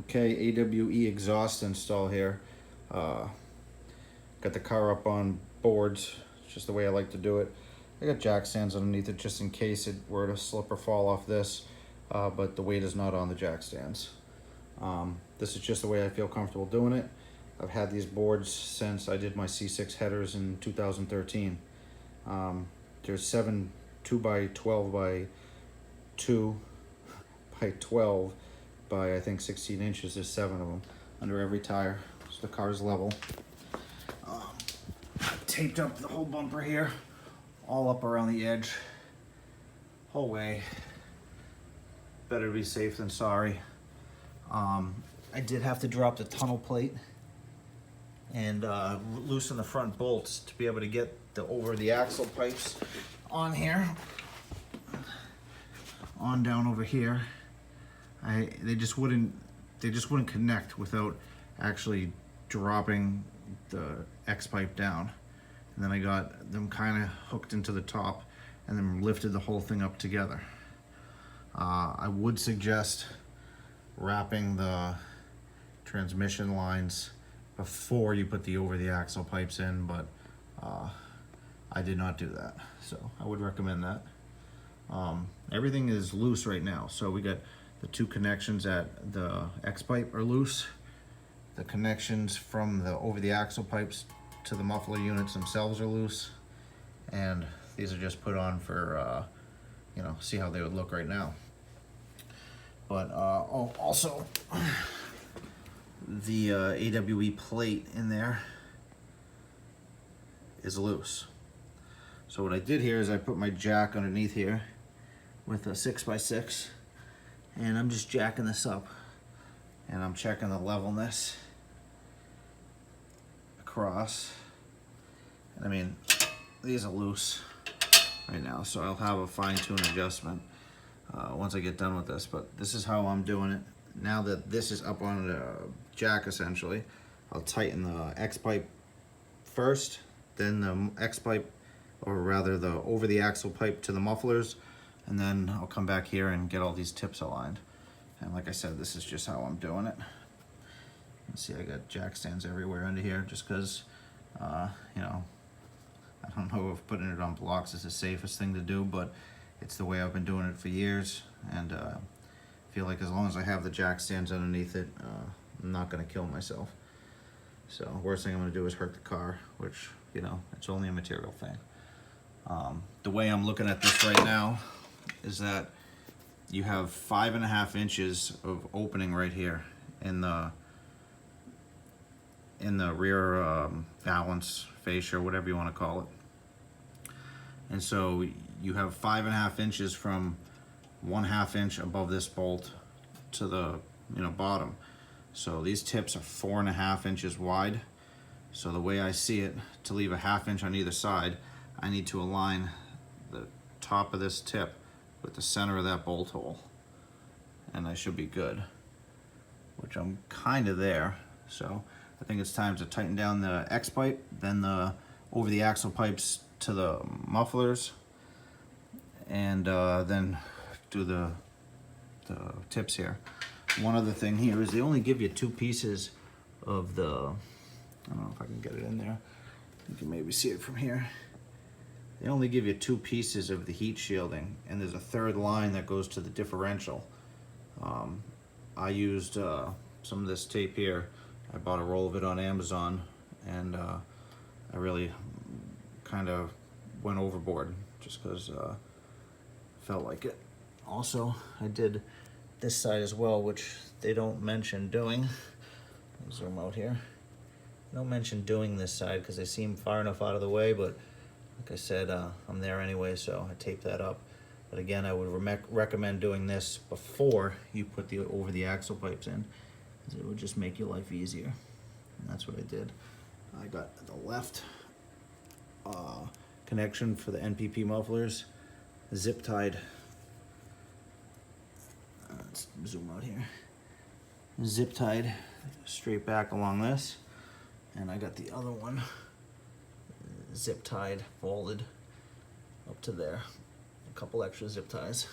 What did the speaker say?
Okay, AWE exhaust install here. Got the car up on boards. It's just the way I like to do it. I got jack stands underneath it just in case it were to slip or fall off this, but the weight is not on the jack stands. This is just the way I feel comfortable doing it. I've had these boards since I did my C6 headers in 2013. There's 7 2x12 by 2 by 12 by I think 16 inches. There's 7 of them under every tire, so the car's level. I've taped up the whole bumper here, all up around the edge, whole way. Better to be safe than sorry. I did have to drop the tunnel plate and loosen the front bolts to be able to get the over the axle pipes on here, on down over here. They just wouldn't connect without actually dropping the X pipe down. And then I got them kind of hooked into the top and then lifted the whole thing up together. I would suggest wrapping the transmission lines before you put the over the axle pipes in, but I did not do that, so I would recommend that. Everything is loose right now, so we got the 2 connections at the X pipe are loose. The connections from the over the axle pipes to the muffler units themselves are loose, and these are just put on for see how they would look right now. But also the AWE plate in there is loose. So what I did here is I put my jack underneath here with a 6x6, and I'm just jacking this up, and I'm checking the levelness across. And I mean, these are loose right now, so I'll have a fine-tune adjustment once I get done with this, but this is how I'm doing it. Now that this is up on the jack, essentially, I'll tighten the X pipe first, then the X pipe, or rather the over the axle pipe to the mufflers, and then I'll come back here and get all these tips aligned. And like I said, this is just how I'm doing it. You can see I got jack stands everywhere under here just because, I don't know if putting it on blocks is the safest thing to do, but it's the way I've been doing it for years, and I feel like as long as I have the jack stands underneath it, I'm not going to kill myself. So worst thing I'm going to do is hurt the car, which, it's only a material thing. The way I'm looking at this right now is that you have 5.5 inches of opening right here in the rear valance fascia, whatever you want to call it. And so you have 5.5 inches from 1/2 inch above this bolt to the bottom. So these tips are 4.5 inches wide. So the way I see it, to leave a 1/2 inch on either side, I need to align the top of this tip with the center of that bolt hole, and I should be good, which I'm kind of there. So I think it's time to tighten down the X pipe, then the over the axle pipes to the mufflers, and then do the tips here. One other thing here is they only give you 2 pieces of the, I don't know if I can get it in there, you can maybe see it from here. They only give you 2 pieces of the heat shielding, and there's a 3rd line that goes to the differential. I used some of this tape here. I bought a roll of it on Amazon, and I really kind of went overboard just because felt like it. Also, I did this side as well, which they don't mention doing. I'll zoom out here. They don't mention doing this side because they seem far enough out of the way, but like I said, I'm there anyway, so I taped that up. But again, I would recommend doing this before you put the over the axle pipes in, because it would just make your life easier. And that's what I did. I got the left connection for the NPP mufflers zip tied. Let's zoom out here. Zip tied straight back along this, and I got the other one zip tied, folded up to there. A couple extra zip ties.